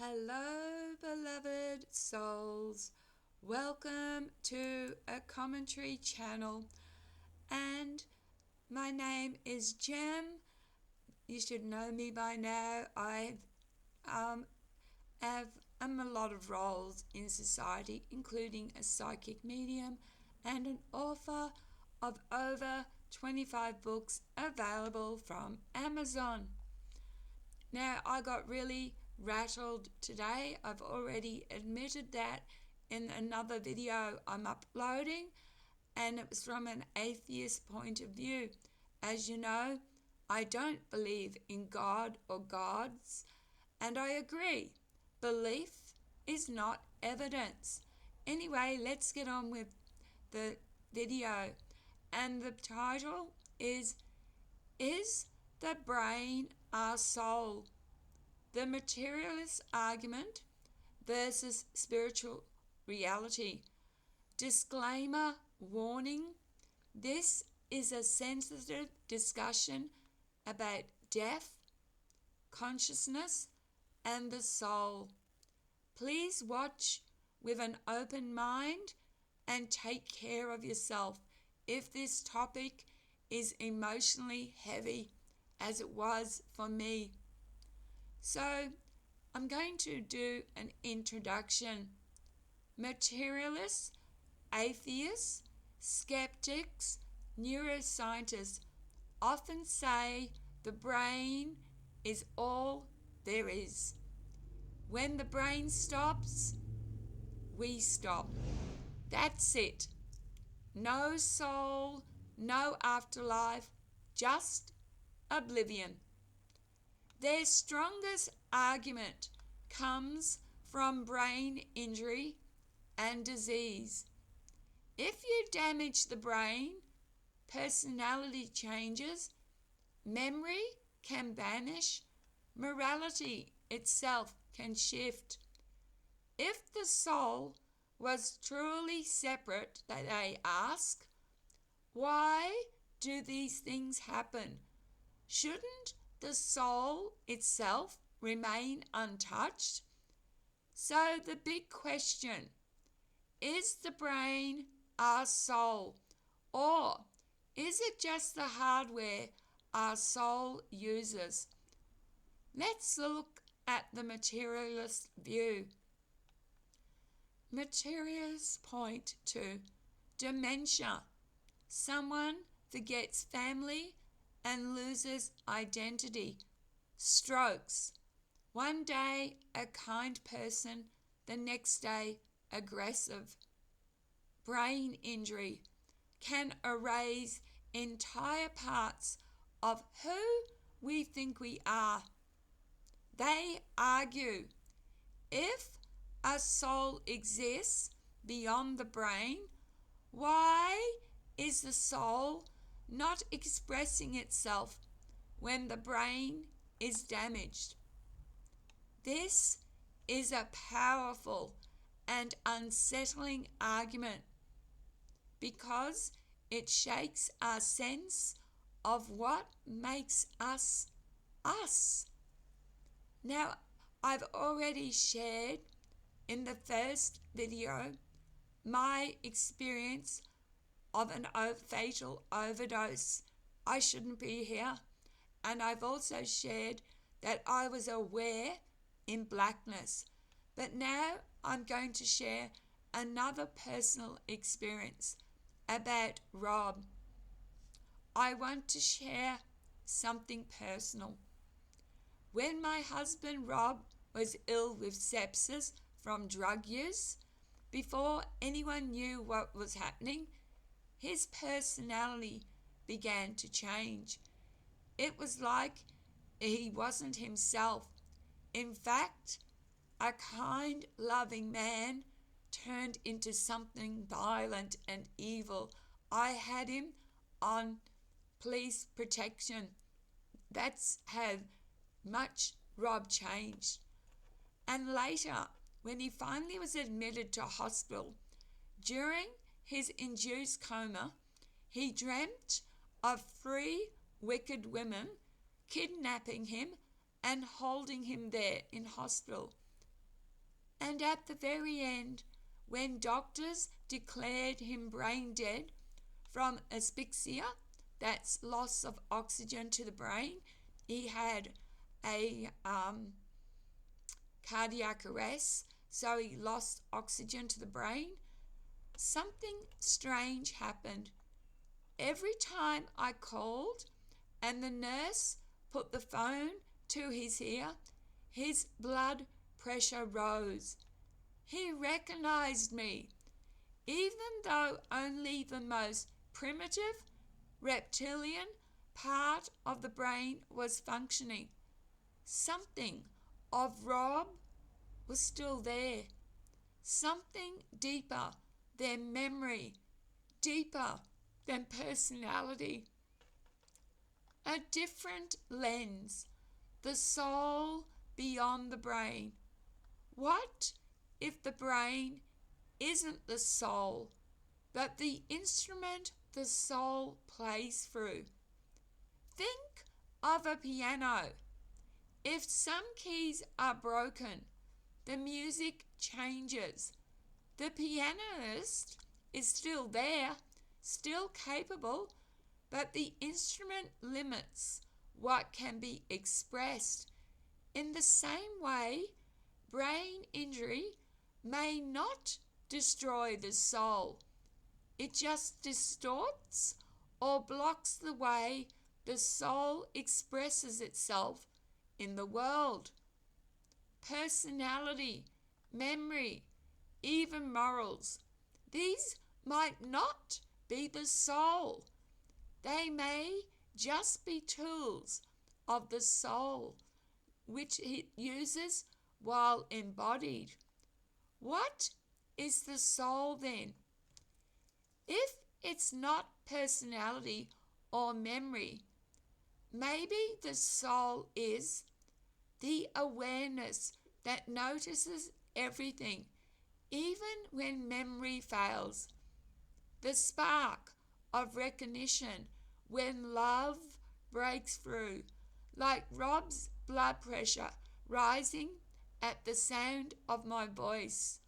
Hello, beloved souls. Welcome to a commentary channel. And my name is Jem. You should know me by now. I have a lot of roles in society, including a psychic medium and an author of over 25 books available from Amazon. Now, I got really rattled today. I've already admitted that in another video I'm uploading, and it was from an atheist point of view. As you know, I don't believe in God or gods, and I agree. Belief is not evidence. Anyway, let's get on with the video. And the title is the Brain Our Soul? The Materialist Argument versus Spiritual Reality. Disclaimer, warning, this is a sensitive discussion about death, consciousness, and the soul. Please watch with an open mind and take care of yourself if this topic is emotionally heavy, as it was for me. So, I'm going to do an introduction. Materialists, atheists, skeptics, neuroscientists often say the brain is all there is. When the brain stops, we stop. That's it. No soul, no afterlife, just oblivion. Their strongest argument comes from brain injury and disease. If you damage the brain, personality changes, memory can vanish, morality itself can shift. If the soul was truly separate, they ask, why do these things happen? Shouldn't the soul itself remain untouched? So the big question, is the brain our soul, or is it just the hardware our soul uses? Let's look at the materialist view. Materialists point to dementia. Someone forgets family and loses identity. Strokes. One day a kind person, the next day aggressive. Brain injury can erase entire parts of who we think we are. They argue, if a soul exists beyond the brain, why is the soul not expressing itself when the brain is damaged? This is a powerful and unsettling argument because it shakes our sense of what makes us us. Now, I've already shared in the first video my experience of a fatal overdose. I shouldn't be here. And I've also shared that I was aware in blackness. But now I'm going to share another personal experience about Rob. I want to share something personal. When my husband Rob was ill with sepsis from drug use, before anyone knew what was happening, his personality began to change. It was like he wasn't himself. In fact, a kind, loving man turned into something violent and evil. I had him on police protection. That's how much Rob changed. And later, when he finally was admitted to hospital, during his induced coma, he dreamt of 3 wicked women kidnapping him and holding him there in hospital. And at the very end, when doctors declared him brain dead from asphyxia, that's loss of oxygen to the brain, he had a cardiac arrest, so he lost oxygen to the brain. Something strange happened. Every time I called and the nurse put the phone to his ear, his blood pressure rose. He recognized me, even though only the most primitive reptilian part of the brain was functioning. Something of Rob was still there. Something deeper than memory, deeper than personality. A different lens, the soul beyond the brain. What if the brain isn't the soul, but the instrument the soul plays through? Think of a piano. If some keys are broken, the music changes. The pianist is still there, still capable, but the instrument limits what can be expressed. In the same way, brain injury may not destroy the soul. It just distorts or blocks the way the soul expresses itself in the world. Personality, memory, even morals, these might not be the soul. They may just be tools of the soul which it uses while embodied. What is the soul then? If it's not personality or memory, maybe the soul is the awareness that notices everything, even when memory fails. The spark of recognition when love breaks through, like Rob's blood pressure rising at the sound of my voice,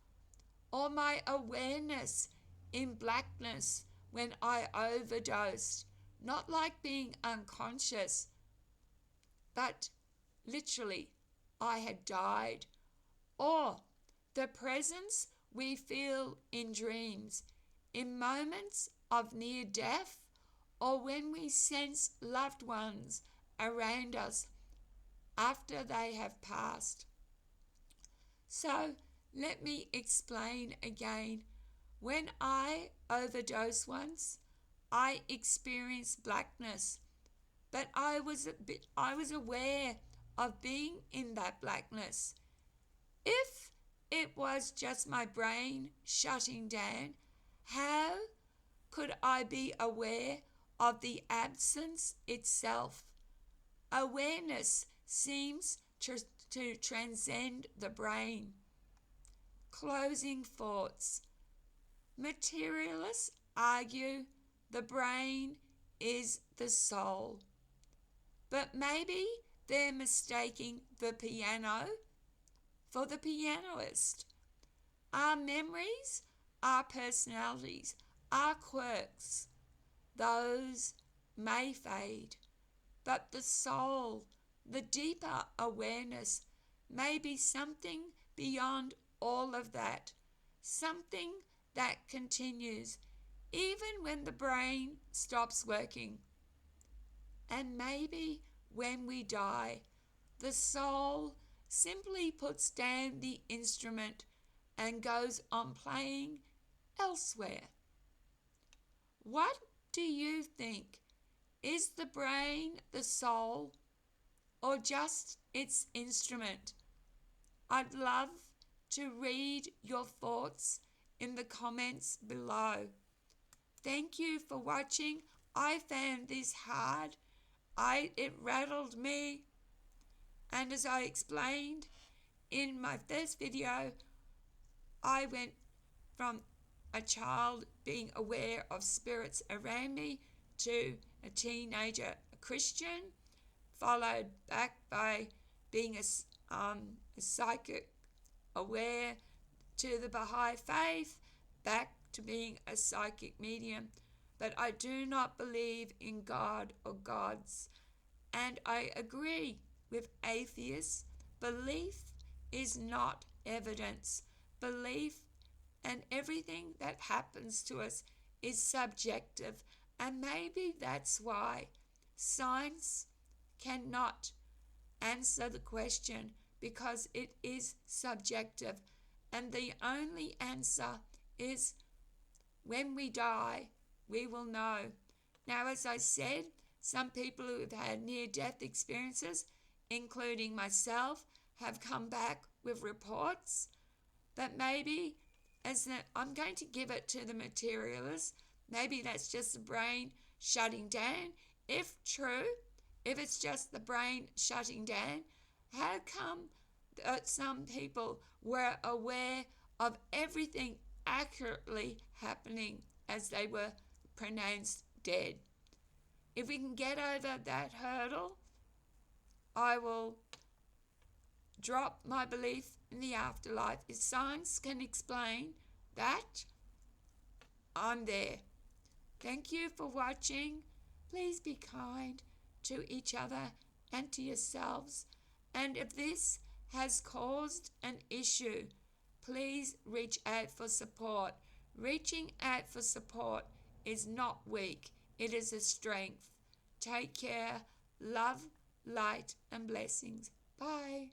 or my awareness in blackness when I overdosed, not like being unconscious, but literally I had died. Or the presence we feel in dreams, in moments of near death, or when we sense loved ones around us after they have passed. So let me explain again. When I overdosed once, I experienced blackness, but I was aware of being in that blackness. If it was just my brain shutting down, how could I be aware of the absence itself? Awareness seems to transcend the brain. Closing thoughts. Materialists argue the brain is the soul, but maybe they're mistaking the piano for the pianist. Our memories, our personalities, our quirks, those may fade, but the soul, the deeper awareness, may be something beyond all of that, something that continues even when the brain stops working. And maybe when we die, the soul simply puts down the instrument and goes on playing elsewhere. What do you think? Is the brain the soul or just its instrument? I'd love to read your thoughts in the comments below. Thank you for watching. I found this hard. It rattled me. And as I explained in my first video, I went from a child being aware of spirits around me to a teenager, a Christian, followed back by being a psychic aware to the Baha'i faith, back to being a psychic medium. But I do not believe in God or gods. And I agree with atheists. Belief is not evidence. Belief and everything that happens to us is subjective. And maybe that's why science cannot answer the question, because it is subjective. And the only answer is when we die, we will know. Now, as I said, some people who have had near-death experiences, including myself, have come back with reports. But maybe, I'm going to give it to the materialist, maybe that's just the brain shutting down. If true, if it's just the brain shutting down, how come that some people were aware of everything accurately happening as they were pronounced dead? If we can get over that hurdle, I will drop my belief in the afterlife. If science can explain that, I'm there. Thank you for watching. Please be kind to each other and to yourselves. And if this has caused an issue, please reach out for support. Reaching out for support is not weak, it is a strength. Take care. Love, light, and blessings. Bye.